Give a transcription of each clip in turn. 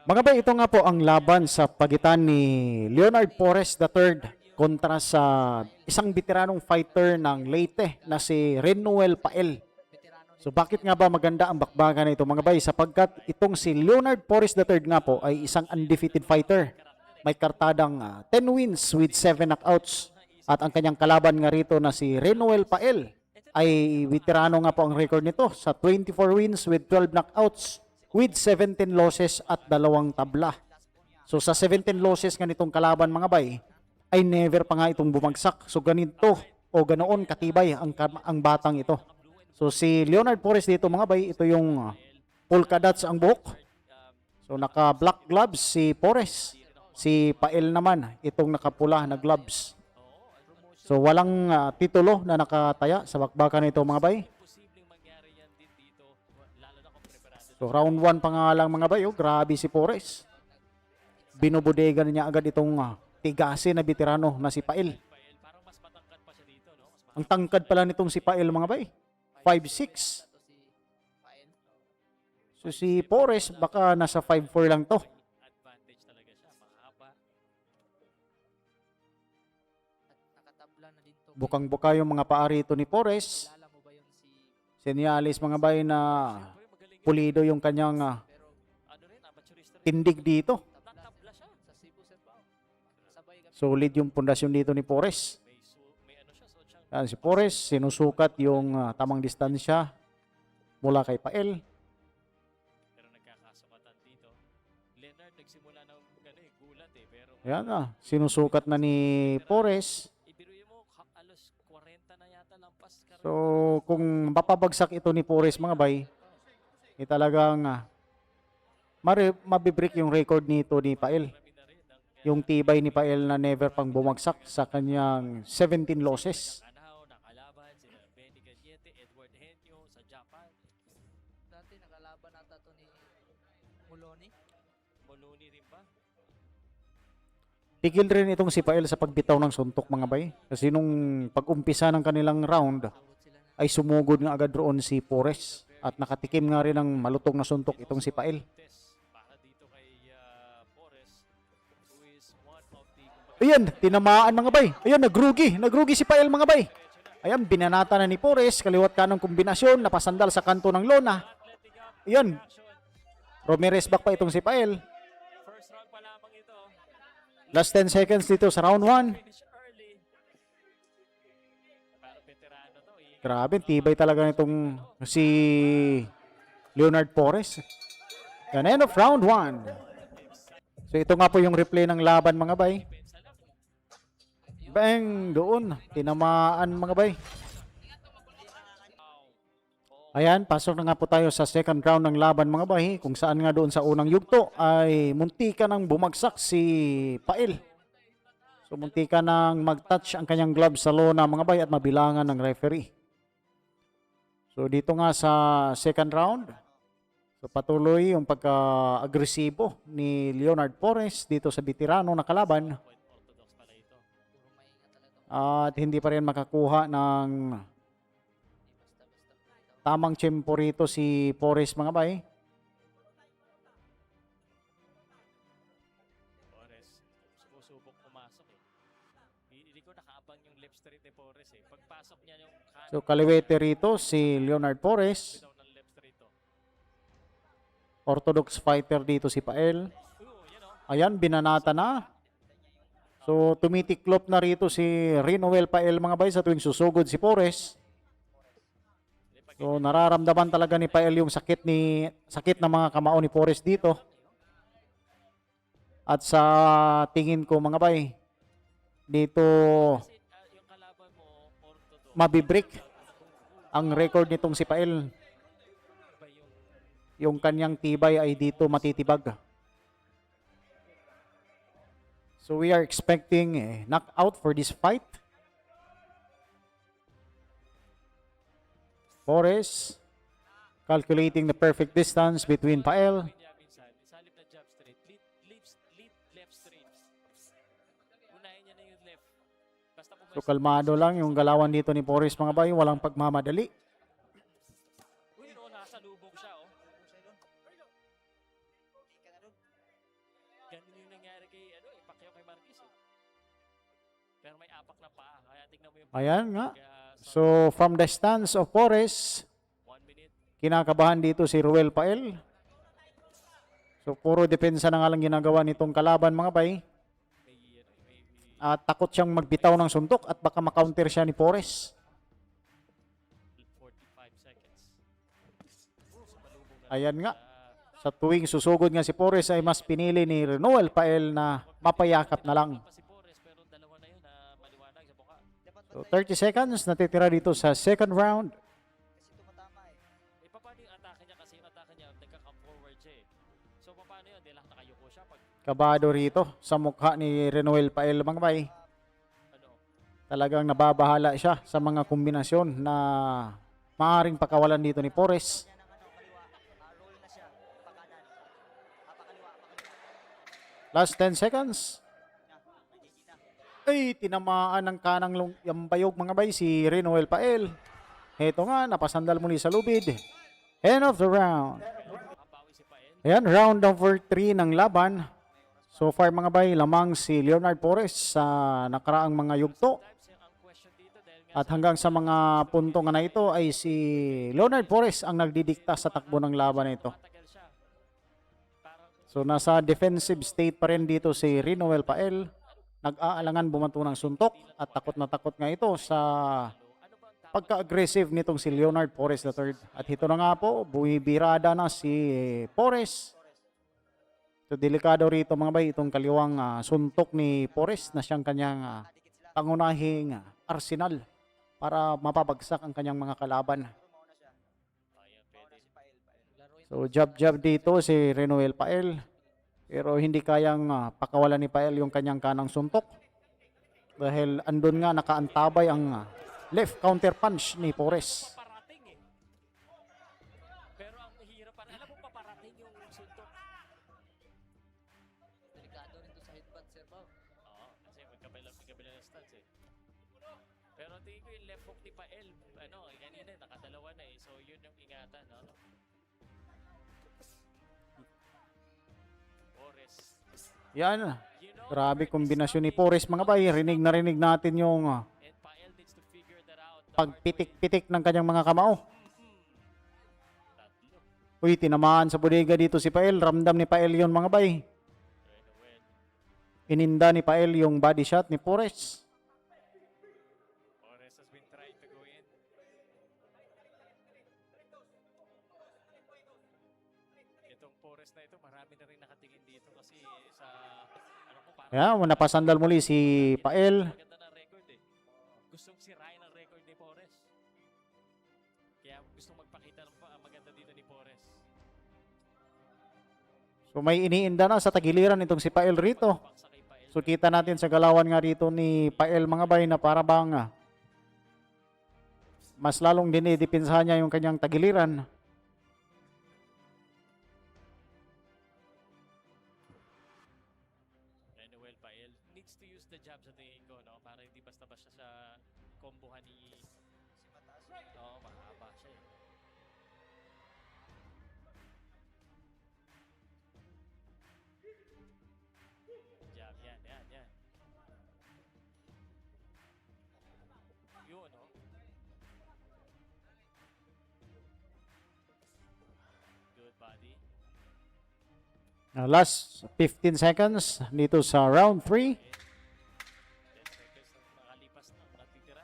Mga bay, ito nga po ang laban sa pagitan ni Leonard Porres III kontra sa isang veteranong fighter ng Leyte na si Renuel Pael. So bakit nga ba maganda ang bakbakan na ito mga bay? Sapagkat itong si Leonard Porres III nga po ay isang undefeated fighter. May kartadang 10 wins with 7 knockouts. At ang kanyang kalaban nga rito na si Renuel Pael ay veterano nga po ang record nito sa 24 wins with 12 knockouts with 17 losses at 2 tabla. So sa 17 losses nga nitong kalaban mga bay, ay never pa nga itong bumagsak. So ganito o ganoon katibay ang batang ito. So si Leonard Porres dito mga bay, ito yung polka dots ang buhok. So naka black gloves si Porres. Si Pael naman, itong nakapula na gloves. So walang titulo na nakataya sa bakbakan nito mga bay. So round 1 pa nga lang mga bay, grabe si Porres. Binubudegan niya agad itong tigasin na veterano na si Pael. Ang tangkad pala nitong si Pael mga bay, 5'6". So si Porres baka nasa 5'4 lang to. Bukang-buka yung mga paa rito ni Porres. Senyalis mga bay na pulido yung kanyang tindig dito. Solid yung pundasyon dito ni Porres. Yan, si Porres, sinusukat yung tamang distansya mula kay Pael. Yan sinusukat na ni Porres. So, kung mapabagsak ito ni Porres mga bay, talagang mabibreak yung record nito ni Pael. Yung tibay ni Pael na never pang bumagsak sa kanyang 17 losses. Dati nakalaban ata to ni Muloni. Muloni rin ba? Tigil rin itong si Pael sa pagbitaw ng suntok mga bay. Kasi nung pag-umpisa ng kanilang round, ay sumugod nga agad roon si Porres. At nakatikim nga rin ng malutong na suntok itong si Pael. Ayan, tinamaan mga bay. Ayan, nagrugi. Nagrugi si Pael mga bay. Ayan, binanata na ni Porres. Kaliwat kanong kombinasyon. Napasandal sa kanto ng lona. Ayan. Ramirez back pa itong si Pael. Last 10 seconds dito sa round 1. Grabe, tibay talaga nitong si Leonard Porres. Yan, end of round 1. So ito nga po yung replay ng laban mga bay. Bang! Doon. Tinamaan mga bay. Ayan, pasok na nga po tayo sa second round ng laban mga bay. Kung saan nga doon sa unang yugto ay muntika nang bumagsak si Pael. So muntika nang mag-touch ang kanyang glove sa lona mga bay at mabilangan ng referee. So dito nga sa second round, so patuloy yung pagka-agresibo ni Leonard Porres dito sa veterano na kalaban. At hindi pa rin makakuha ng tamang tiyempo rito si Porres mga bay. Porres, sumusubok pumasok eh. Hindi ko nakaabang yung left straight ni Porres eh. Pagpasok niya yung kanan. So kaliwete rito si Leonard Porres. Orthodox fighter dito si Pael. Ayan, binanata na. So tumitiklop na rito si Renuel Pael mga bay sa tuwing susugod si Porres. So nararamdaman talaga ni Pael yung sakit ng mga kamao ni Porres dito. At sa tingin ko mga bay, dito mabibreak ang record nitong si Pael. Yung kanyang tibay ay dito matitibag. So we are expecting a knockout for this fight. Porres calculating the perfect distance between Pael. So kalmado lang yung galawan dito ni Porres mga bay, walang pagmamadali. Nasa lubog siya oh. Ganun yung nangyari kay, Pacquiao kay Marquez eh. Pero may apak na paa. Kaya tingnan mo yung Ayan nga. Kaya, So, from the stance of Porres, 1 minute. kinakabahan dito si Ruel Pael. So, puro depensa na nga lang ginagawa nitong kalaban mga bay. May At takot siyang magbitaw ng suntok at baka makounter siya ni Porres. 45 seconds. Sumalubong na Ayan nga. sa Sa tuwing susugod nga si Porres ay mas pinili ni Ruel Pael na mapayakap na lang. pa si Porres pero dalawa na yun na maliwanag sa buka. So, 30 seconds natitira dito sa second round. Kasi tumatama eh. Paano yung atake niya kasi yung atake niya nagka-come forward siya eh. So paano yun? Di lang nakayuko siya pag Kabado rito sa mukha ni Ruel Pael mga bay. ano. Talagang nababahala siya sa mga kombinasyon na maaaring pakawalan dito ni Porres. Kanya ng kaliwa. Roll na siya. Pakanan. Pakaliwa. Last 10 seconds. Nakikita. Ay, tinamaan ng kanang yung bayog mga bay si Ruel Pael. Heto nga, napasandal muli sa lubid. End of the round. Makabawi si Pael. Ayan, round number 3 ng laban. So far mga bay, lamang si Leonard Porres sa nakaraang mga yugto. Sometimes ang question dito dahil nga At hanggang sa mga punto nga na ito ay si Leonard Porres ang nagdidikta sa takbo ng laban na ito. matagal siya. Parang So nasa defensive state pa rin dito si Ruel Pael. Nag-aalangan bumanto ng suntok at takot na takot nga ito sa ano ba ang pagka-aggressive nitong si Leonard Porres III. At ito na nga po, buwibirada na si Porres. So delikado rito mga bay, itong kaliwang suntok ni Porres na siyang kanyang Dikit sila. pangunahing arsenal para mapabagsak ang kanyang mga kalaban. Mauna siya. ayan, Mauna pwede. si Pael. Laruin. So jab dito si Ruel Pael. Pero hindi kayang pakawalan ni Pael yung kanyang kanang suntok. Dahil andun nga nakaantabay ang left counter punch ni Porres. Paparating eh. Pero ang hirap pa, alam mo paparating yung suntok. Delikado rin to sa headbutt, Sir Bob. Oo, kasi magkabila ng stance eh. Pero tingin ko yung left hook ni Pael, kanina nakadalawa na eh. So yun yung ingatan, no? Porres. Yan. You know, Grabe the hard is kombinasyon ni coming. Porres mga bay. Rinig na rinig natin yung And Pael needs to figure that out the hard way. pagpitik-pitik ng kanyang mga kamao. Tatlo. Uy, tinamaan sa bodega dito si Pael. Ramdam ni Pael yun mga bay. Ruel. Ininda ni Pael yung body shot ni Porres. Porres has been trying to go in. Itong Porres na ito, marami na rin nakatingin dito kasi sa parang Yan, napasandal muli si Pael. maganda ng record eh. Gustong sirain ang record ni Porres. Kaya gustong magpakita ng maganda dito ni Porres. So may iniinda na sa tagiliran itong si Pael rito. Paksa kay Pael. So kita natin sa galawan nga rito ni Pael mga bay na para bang mas lalong dinidipinsahan niya yung kanyang tagiliran. Manuel Pael needs to use the jab sa tingin ko, no? Para hindi basta-basta siya kombohan ni... Si mataas. Oo, mahaba siya eh. Jab, yan. Yun, no? Good body. Last 15 seconds dito sa round 3. 10 seconds na makalipas na, natitira.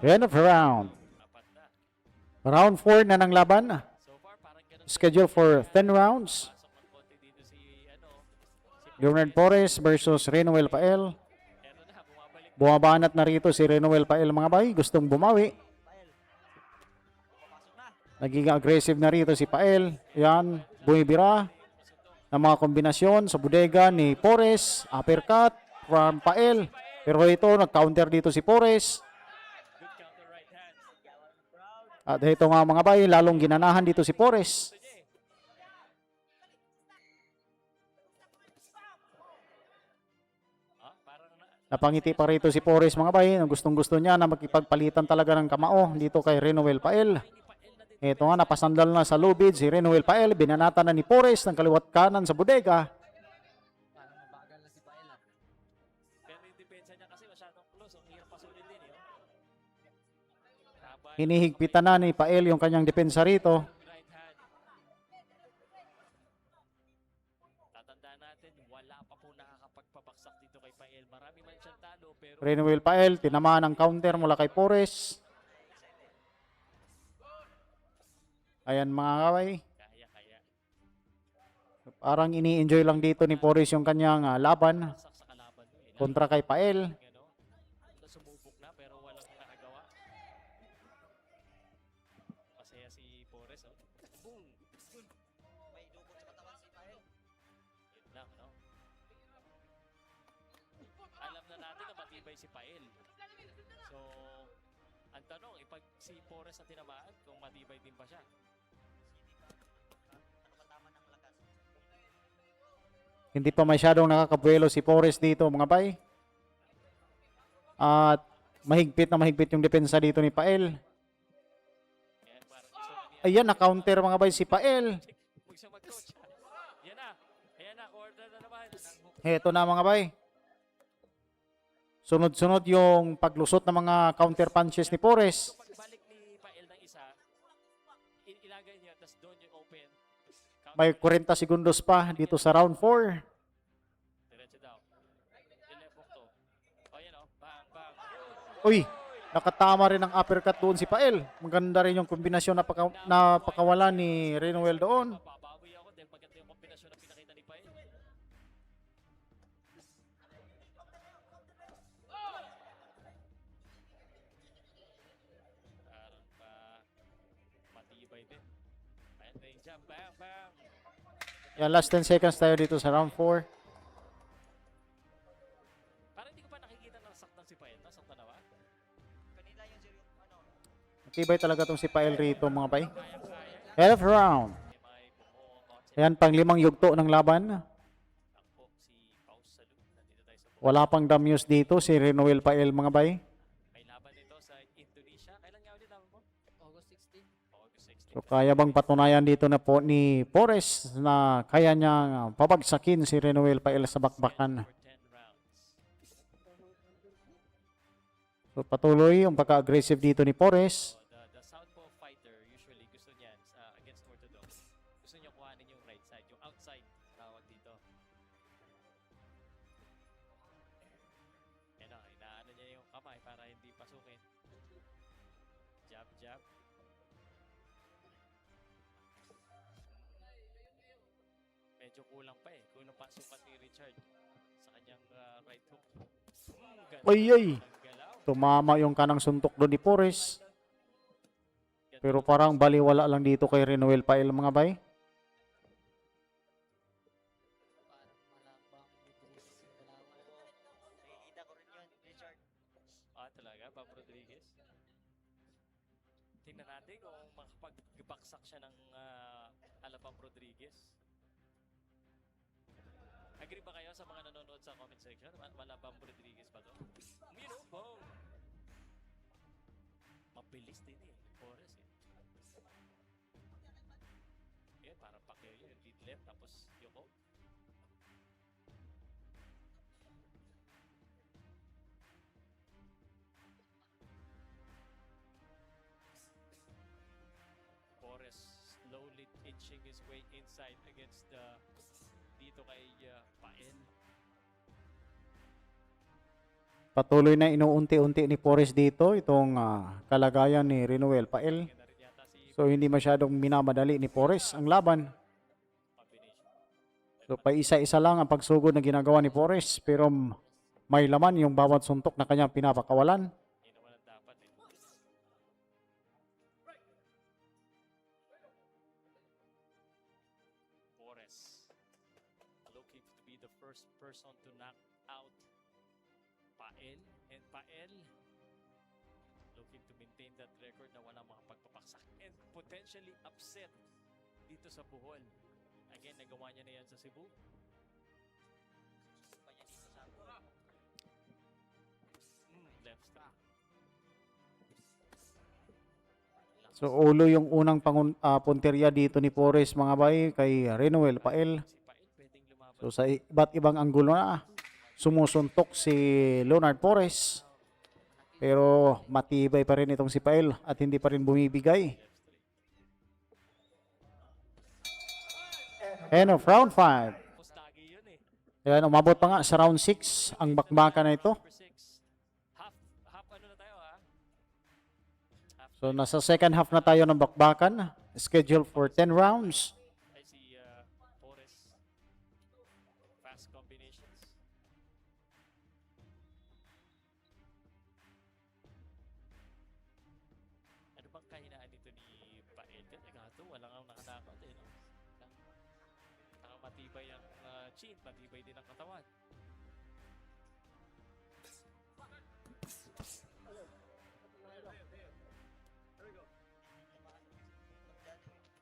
End of round. Apat na. Round 4 na ng laban. So far, parang ganun. Schedule for 10 rounds. Pasok ng konti dito si Leonard Porres versus Ruel Pael. Eto na, bumabalik. Bumabanat na rito si Ruel Pael mga bay. Gustong bumawi. Pael. Papasok na. Naging aggressive na rito si Pael. Yan, bumibira ng mga kombinasyon sa bodega ni Porres. Uppercut from Pael. Pero ito, nag-counter dito si Porres. Good counter right hand. At ito nga mga bay, lalong ginanahan dito si Porres. Gusto niya eh. Parang Napangiti pa rito si Forrest mga bay. Gustong gusto niya na makipagpalitan talaga ng kamao dito kay Renoel Pael. Ito nga, napasandal na sa lubid si Renoel Pael. Binanata na ni Forrest ng kaliwat kanan sa bodega. Parang mabagal na si Pael ah. Pero yung depensa niya kasi masyadong close. Ang hirap pasulin din eh. Haba Hinihigpitan na ni Pael yung kanyang depensa rito. right hand. Tatandaan natin, wala pa po nakakapagpabaksak dito kay Pael. Marami man siyang talo pero Renoel Pael, tinamaan ang counter mula kay Forrest. Ayan mga kaway. kaya. Parang ini-enjoy lang dito ni Forrest yung kanyang laban Baksak sa kalaban mo eh. kontra kay Pael. Ano, sumubok na pero walang nakagawa. Masaya si Forrest, oh. Boom! May dukot sa katawan si Pael. Yun lang, no? Alam na natin na matibay si Pael. So, ang tanong, pag si Forrest ang tinamaan, kung matibay din ba siya? Ano ba tama ng lakas? Hindi pa masyadong nakakabuelo si Forrest dito mga bay. At mahigpit yung depensa dito ni Pael. Yan, parang gusto na niya. Ayan, na-counter mga bay si Pael. Huwag siya mag-coach. Yan na. Ayan na, quarter na naman. Heto na mga bay. Sunod-sunod yung paglusot ng mga counter punches ni Forrest. So, pagbalik ni Pael ng isa, ilagay niya, tapos doon yung open. May 40 segundos pa dito sa round 4. Diretso daw. Yung left hook to. O yan o. Bang, bang. Uy, nakatama rin ang uppercut doon si Pael. Maganda rin yung kombinasyon na pakawalan ni Renoel doon. Papabawi ako dahil maganda yung kombinasyon na pinakita ni Pael. Parang matibay din. Ayan, may jump. Bang, bang. Yan, last 10 seconds tayo dito sa round 4. Parang hindi ko pa nakikita na nasaktan si Pael. Nasaktan na ba? Kanina yung zero, ano, Matibay talaga tong si Pael rito mga bay. Kaya-kaya. 11th round. May bumuo konti. Ayan, pang-limang yugto ng laban. Takbo si Paus Salud. Nandito tayo sa buhay. Wala pang damuse dito si Renoel Pael mga bay. May laban dito sa Indonesia. Kailan nga ulit laban mo? August 16. August 16. So kaya bang patunayan dito na po ni Forrest na kaya niyang pabagsakin si Renoel Pael sa bakbakan. For 10 rounds. So patuloy yung pagka-aggressive dito ni Forrest. So, the southpaw fighter usually gusto niyan against orthodox. Gusto niya kuhanin yung right side, yung outside tawag dito. Yan o, inaano niya yung kamay para hindi pasukin. Jab, jab. Medyo kulang pa eh. Kulang pa sukat ni Richard sa kanyang right hook. Ganda Ay, ay. ng galaw. Tumama yung kanang suntok doon ni Forrest. Pero parang baliwala lang dito kay Renoel Pael mga bay. Parang malabang Rodriguez yung galawan. Nakikita ko rin yun, Richard. Talaga, Bob Rodriguez. Tingnan natin kung makapag-baksak siya ng Alabang Rodriguez. Agree ba kayo sa mga nanonood sa comment section? Malabang Rodriguez ba to? Boom! Mabilis din eh. Forrest eh. Yeah, parang Pacquiao yun. Lead left tapos yung hook. Forrest slowly inching his way inside against dito kay Pael. Patuloy na inuunti-unti ni Forrest dito itong kalagayan ni Renoel Pael. Ganda rin yata si So hindi masyadong minamadali ni Forrest ang laban. combination. So pa isa-isa lang ang pagsugod na ginagawa ni Forrest pero may laman yung bawat suntok na kanyang pinapakawalan. Yun naman ang dapat eh. Forrest looking to be the first person to knock out Pael, and Pael looking to maintain that record na walang mga pagpapaksak and potentially upset dito sa Bohol. Again, nagawa niya na yan sa Cebu. Pa niya dito sa left straight. So ulo yung unang punteriya dito ni Forrest mga bay kay Renuel Pael. Si Pael pwedeng lumaban. So sa iba't ibang anggulo na sumusuntok si Leonard Forrest. Pero matibay pa rin itong si Pael at hindi pa rin bumibigay. Left straight. End of round 5. Postagi yun eh. Ayan, umabot pa nga sa round 6 ang bakbakan na ito. Number 6. Half ano na tayo ha? Half So nasa second half na tayo ng bakbakan. Scheduled for 10 rounds. ay si Forrest. Fast combinations. Ano bang kahinaan nito ni Pael? Gato, wala nga nakanakot eh. No? Matibay ang chin, matibay din ang katawan.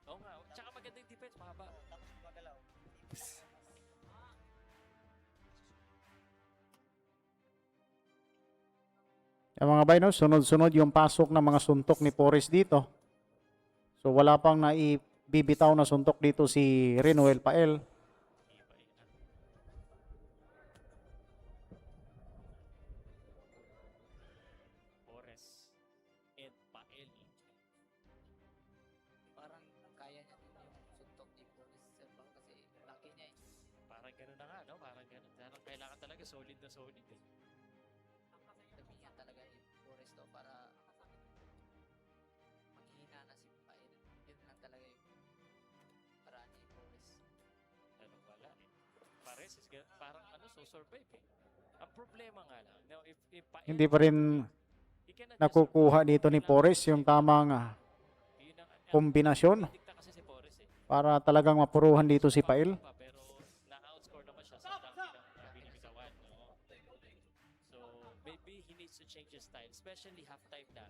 Oo nga, tsaka maganda yung defense, mahaba. Yung mga bay, no, sunod-sunod yung pasok ng mga suntok ni Forrest dito. So wala pang naibibitaw na suntok dito si Renuel Pael. Matibay na. Forrest and Pael. Parang kaya niya din yung suntok ni Boris Sir Bang kasi laki niya eh. Parang gano'n na nga, no? Parang gano'n. Parang kailangan talaga solid na solid eh. Sabi niya talaga yung Boris to para manghihina na si Pael. Yun lang talaga yung paraan ni Boris. Ano wala eh. Parang ano, so survive eh. Ang problema nga lang, now if Pael, Hindi pa rin he cannot just nakukuha survive. dito ni Forrest yung tamang Yun ang kombinasyon dikta kasi si Forrest eh. para talagang mapuruhan dito si Pael. Pero na-outscore naman siya sa dami ng binibitawan. No? So, maybe he needs to change his style, especially halftime na.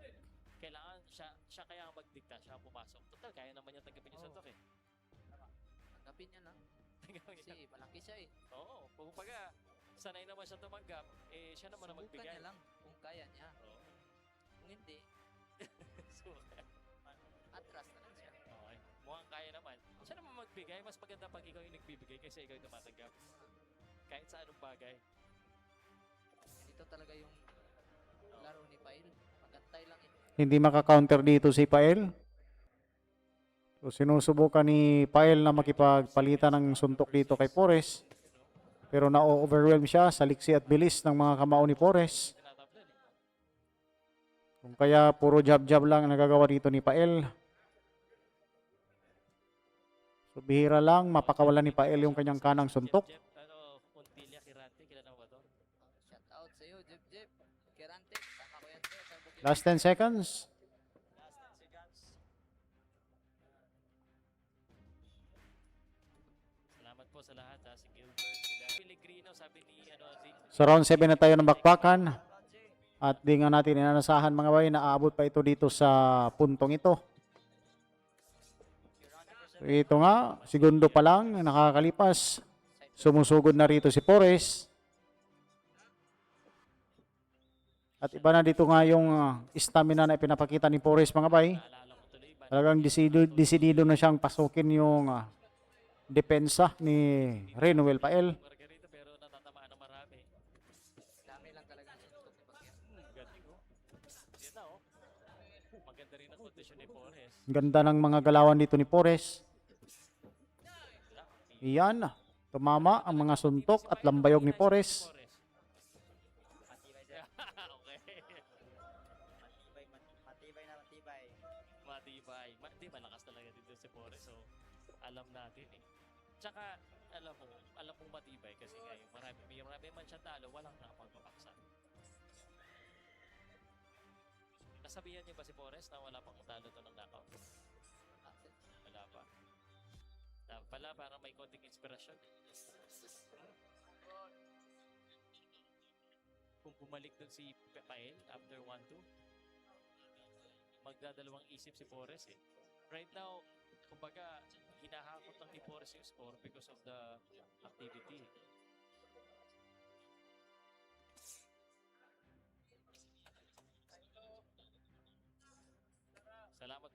Kailangan siya kaya ang magdikta, siya ang pumasok. Total, kaya naman niya tanggapin yung suntok eh. Tanggapin niya lang Tanggapin niya. kasi malaki siya eh. Oo, kumbaga, sanay naman siya tumanggap, eh siya naman ang Subukan magbigay. niya lang kung kaya niya. Oo. Kung hindi, So, atras na lang siya. okay. Mukhang kaya naman. Siya naman magbigay, mas maganda pag ikaw yung nagbibigay kasi ikaw yung tumatanggap. Kahit sa anong bagay. Ito talaga yung laro ni Pael. Magantay lang eh. Hindi maka-counter dito si Pael. So sinusubukan ni Pael na makipagpalitan ng suntok dito kay Forrest. Pero na-overwhelm siya sa liksi at bilis ng mga kamao ni Forrest. Tinatablan eh. Kung kaya puro jab-jab lang ang nagagawa dito ni Pael. So bihira lang mapakawalan ni Pael yung kanyang kanang suntok. Jeb, Montilla, Kirante, kilala mo ba to? Shout out sa iyo, Jeb Jeb. Kerante, tama ko yan sir. Sa Bukid. Last 10 seconds. Last 10 seconds. Salamat po sa lahat ha. Si Gilbert, sila Pellegrino, sabi ni So round 7 na tayo ng bakbakan. At di nga natin inanasahan mga bay na aabot pa ito dito sa puntong ito. So ito nga, segundo pa lang nakakalipas. Sumusugod na rito si Forrest. At iba na dito nga yung stamina na ipinapakita ni Forrest mga bay. naalala ko tuloy ba? Talagang desidido na siyang pasukin yung depensa ni Renuel Pael. Margarita pero natatamaan ng marami. Dami lang talaga ng suntok ni Bagyan. Galing oh. Yan na oh. Maganda rin ang kondisyon ni Forrest. Ganda ng mga galawan dito ni Forrest. Wala. Iyan, tumama ang mga suntok at lambayog ni Forrest. Okay. Matibay. Di malakas talaga dito si Forrest. So, alam natin eh. Tsaka, alam mong matibay kasi ngayon marami man siya talo, walang nakapagpapaksa. Nasabihan niyo ba si Forrest na wala pang talo to ng knockout? Wala pa. Pala, para may konting inspirasyon. Kung bumalik dun si Pael after 1-2, magdadalawang isip si Forrest eh. Right now, kumbaga, hinahakot lang ni Forrest yung score because of the activity.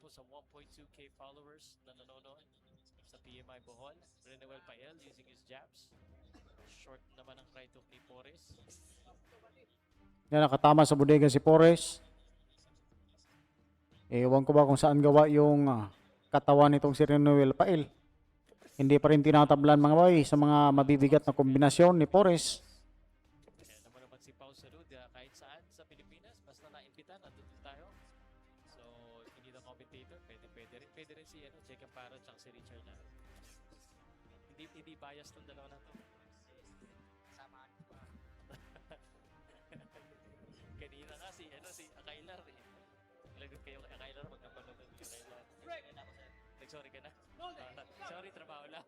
po sa 1.2k followers na nanonood sa PMI Bohol. Renewel Pael using his jabs. Short naman ang right hook ni Forrest. Yan, nakatama sa bodega si Forrest. Ewan ko ba kung saan gawa yung katawan nitong si Renewel Pael. Hindi pa rin tinatablan mga boy sa mga mabibigat na kombinasyon ni Forrest. Kaya naman si Pau Salud, kahit saan sa Pilipinas, basta na-imbita, nandun tayo. So, hindi na commentator, pwede rin si Jake Amparo at si Richard na. Hindi bias ng dalawa na to. Samaan ko pa. Kanina nga si Akailar eh. Lagot kayo kay Akailar, magkapanood ng Akailar. Nag-sorry ka na? Sorry, trabaho lang.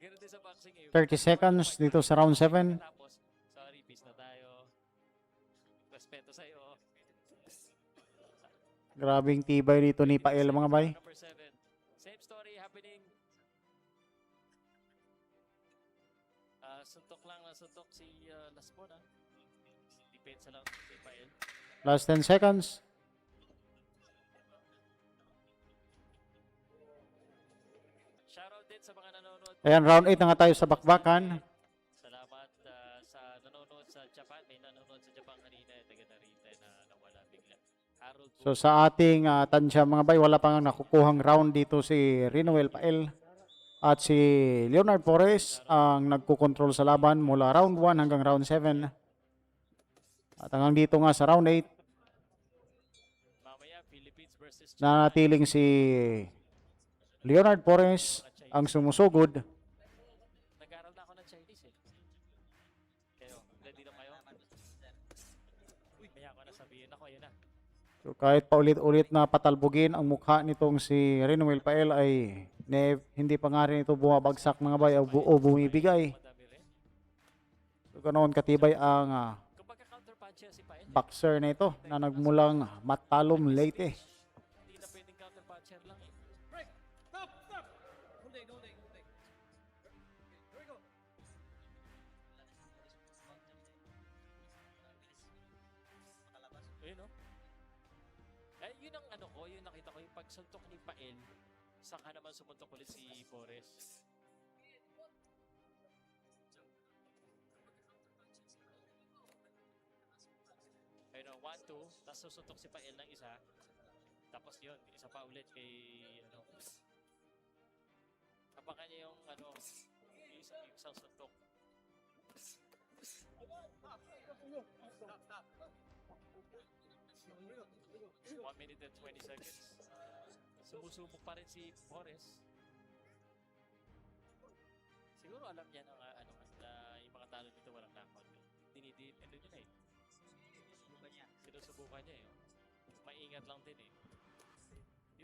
Ganun din sa boxing eh. 30 seconds dito sa round 7. Tapos, sorry, peace na tayo. Respeto sa'yo. Grabing tibay dito ni Pael mga bay. Number 7. Same story happening. Suntok lang na suntok si Laspon ha. Depensa lang si Pael. Last 10 seconds. Shoutout din sa mga nanonood. Ayan, round 8 na nga tayo sa bakbakan. Salamat sa nanonood sa Japan. May nanonood sa Japan kanina. Taga Narita na nawala bigla. Harold So sa ating tansya mga bay, wala pang nakukuhang round dito si Renewel Pael. At si Leonard Forrest ang nagkukontrol sa laban mula round 1 hanggang round 7. At hanggang dito nga sa round 8, mamaya Philippines versus nanatiling si Leonard Forrest ang sumusugod. Nag-aral na ako ng Chinese eh. Kayo, ready na kayo? Uy, kaya ako nasabihin ako, yun na. So kahit paulit-ulit na patalbugin ang mukha nitong si Renewel Pael ay hindi pa nga rin ito bumabagsak mga bay o bumibigay. Madami rin. So ganoon katibay ang Kumbaga counter-puncher si Pael. boxer na ito na nagmulang Matalom Leyte. Hindi na pwedeng counter-puncher lang eh. Ayun no? Yun ang ano ko, yun nakita ko, yung pagsuntok ni Pael, saka naman sumuntok ulit si Forrest. Ayun o, 1-2, tapos susuntok si Pael ng isa, tapos yun, isa pa ulit kay, abangan niya yung, yung isang suntok. 1 minute and 20 seconds. Sumusubok pa rin si Forrest. Siguro alam niya na yung mga talo dito walang knockout. Ano yun eh. Sinusubukan niya eh. Maingat lang din eh.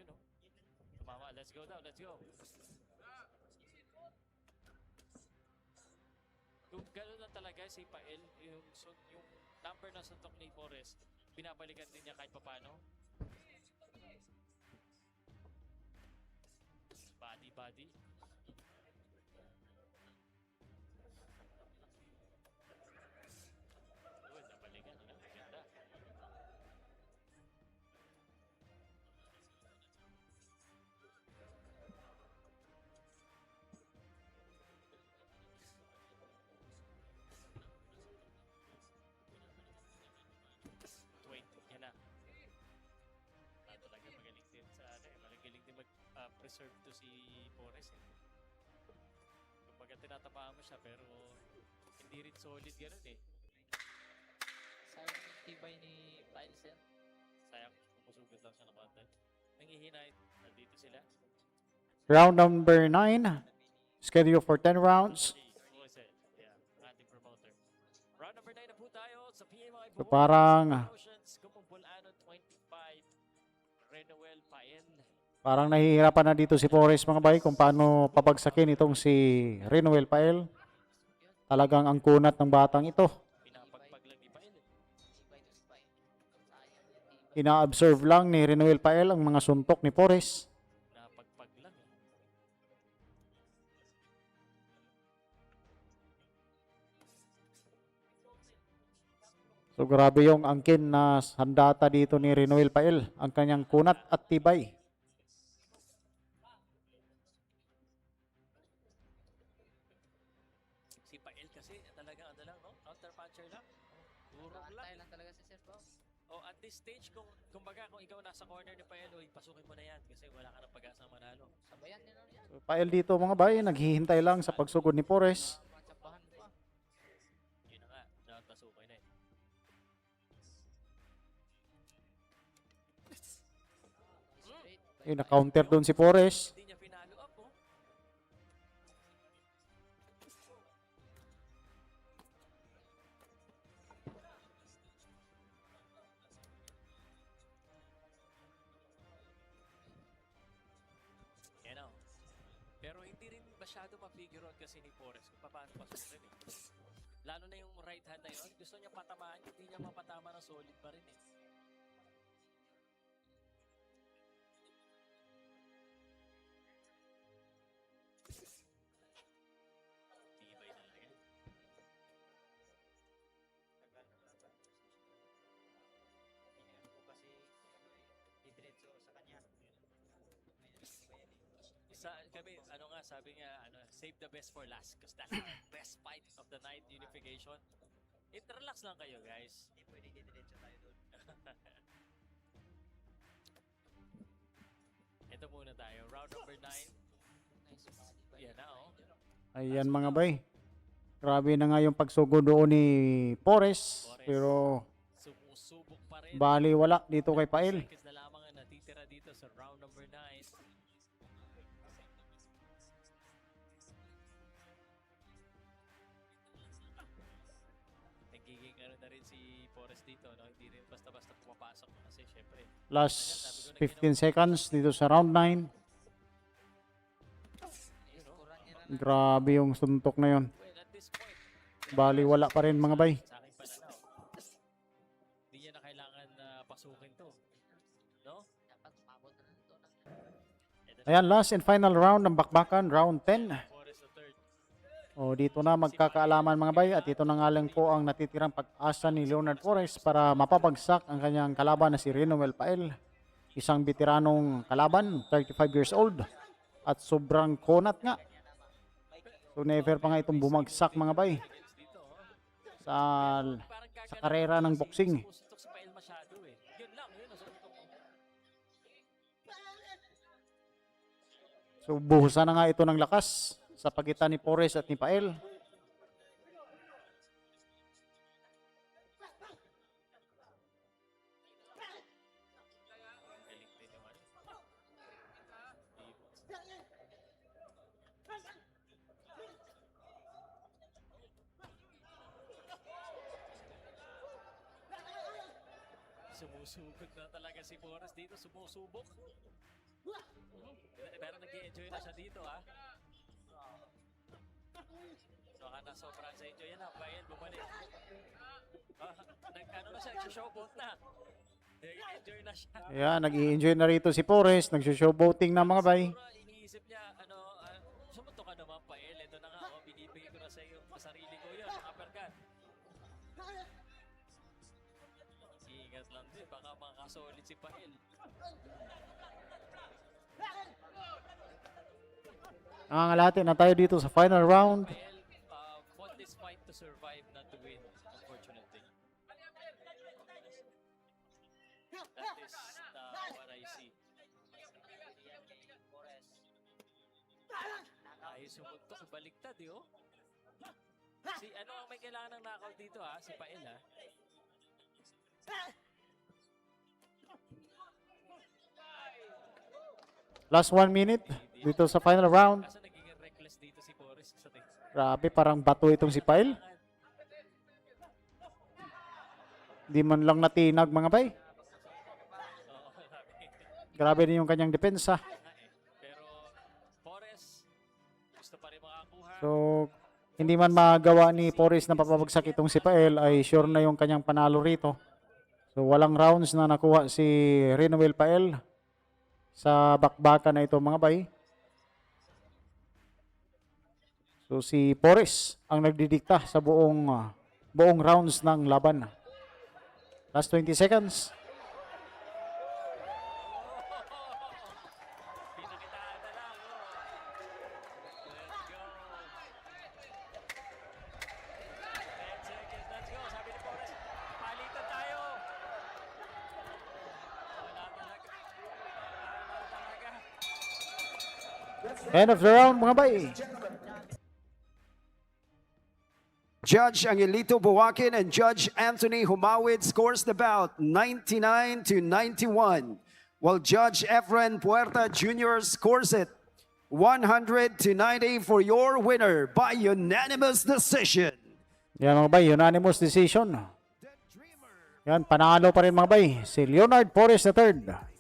Yun oh. Tumama, let's go daw, let's go. Kung gano'n lang talaga si Pael, yung number na suntok ni Forrest, binabalikan din niya kahit papano. Body. Uy, nabalikan. Ganda. Wait, yan na. Talaga magaling din sa magaling din mag-preserve to si Forrest eh. Kumbaga tinatapahan mo siya pero hindi rin solid gano'n eh. Sayang yung tibay ni Pael, sir. Sayang, pumusugod lang siya ng konti. Nangihinay, nandito sila. Round number 9. Schedule for 10 rounds. Who is it? Yeah, ating promoter. Round number 9 na po tayo sa PMI So Bohol parang Promotions, Kumpulan 25, Renewel Pael. parang nahihirapan na dito si Forrest mga bay kung paano pabagsakin itong si Renewel Pael. Talagang ang kunat ng batang ito. Pinapagpag lang ni Pael eh. Tibay to spine. Sayang yung tibay. Ina-observe lang ni Renewel Pael ang mga suntok ni Forrest. Pinapagpag lang eh. So So grabe yung angkin na sandata dito ni Renoel Pael. Ang kanyang kunat at tibay. Si Pael kasi talagang ano lang, no? Counter puncher lang. Durog lang. Antay lang talaga si Sir Pao. Oh, at this stage, kumbaga, kung ikaw nasa corner ni Pael, uy, pasukin mo na yan kasi wala ka ng pag-asa manalo. Sabayan din lang yan. So, Pael dito mga bay, naghihintay lang sa pagsugod ni Pores. Matsabahan pa. Yun na nga, dapat pasukin na eh. Straight. Yung na-counter doon si Pores. Hindi niya pinalo up, oh. Yan o. Pero hindi rin masyado ma-figure out kasi ni Forrest kung paano pasukin eh. Lalo na yung right hand na yun, gusto niya patamaan, hindi niya mapatama ng solid pa rin eh. Tibay talaga. Kami, ano nga, sabi niya, save the best for last because that's the best fight of the night, unification. Relax lang kayo, guys. Hindi pwede diretso tayo doon. Ito muna tayo, round number 9. Nice body. Yan na, oh. Ayan mga bay. Grabe na nga yung pagsugod doon ni Pores. Pero Sumusubok pa rin. bali wala dito kay Pael. Seconds na lamang ang natitira dito sa round number 9. Nagiging ano na rin si Forrest dito, no? Hindi rin basta-basta pumapasok kasi syempre. Last 15 seconds dito sa round 9. Yun, no? Kuran niya na Grabe yung suntok na yon. Well, at this point, Bali wala pa rin mga bay. sa aking pananaw, hindi niya na kailangan na pasukin to. No? dapat umabot na nito. Ito na, Ayan, last and final round ng bakbakan, round 10. Forrest the third. O dito na magkakaalaman mga bay at ito na nga lang po ang natitirang pag-asa ni Leonard Pores para mapabagsak ang kanyang kalaban na si Renoel Pael. Isang veteranong kalaban, 35 years old at sobrang kunat nga. So never pa nga itong bumagsak mga bay Dito, oh. sa Parang sa karera ng boxing. Sumusuntok sa Pael masyado eh. Yun lang, yun. Nasusuntok mo. So buhusan na nga ito ng lakas sa pagitan ni Pores at ni Pael. Galing din yung ano. Sumusugod na talaga si Forrest dito, sumusubok. Pero nag-i-enjoy na siya dito, ha? So, sobrang sa enjoy yan, ha? Pael, bumalik. Ano na siya, nag-showboat na. Nag-enjoy na siya. Ayan, nag-i-enjoy na rito si Pores, nagsushowboating na mga bay. Siguro, iniisip niya, sumunto ka naman, Pael. Ito na nga, binibigay ko na sa iyo, sarili ko yun, uppercut. Ingat lang din, baka makasolid si Pael. Nangangalati na tayo dito sa final round. Pael fought this fight to survive, not to win, unfortunately. That is what I see. Ay, sumuntok, baliktad eh, oh. Ano ang may kailangan ng knockout dito, ha? Si Pael, ha? Last 1 minute dito sa final round. Kaso naging reckless dito si Forrest sa tingin. Grabe, parang bato itong si Pael. Di man lang natinag mga bay. Oo, grabe. Grabe din yung kanyang depensa. Pero Forrest, gusto pa rin makakuha. So, hindi man magawa ni Pores na papabagsak itong si Pael ay sure na yung kanyang panalo rito. So, walang rounds na nakuha si Renoel Pael sa bakbakan na ito mga bay. So, si Pores ang nagdidikta sa buong rounds ng laban. Last 20 seconds. Pinakitaan na lang. Let's go. 10 seconds. Let's go. Sabi ni Forrest, palitan tayo. Wala talaga. Wala talaga. End of the round, mga bay. Judge Angelito Buwakin and Judge Anthony Humawid scores the bout 99 to 91, while Judge Efren Puerta Jr. scores it 100 to 90 for your winner by unanimous decision. Yan mga bay, unanimous decision. Yan, panalo pa rin mga bay. Si Leonard Porres III.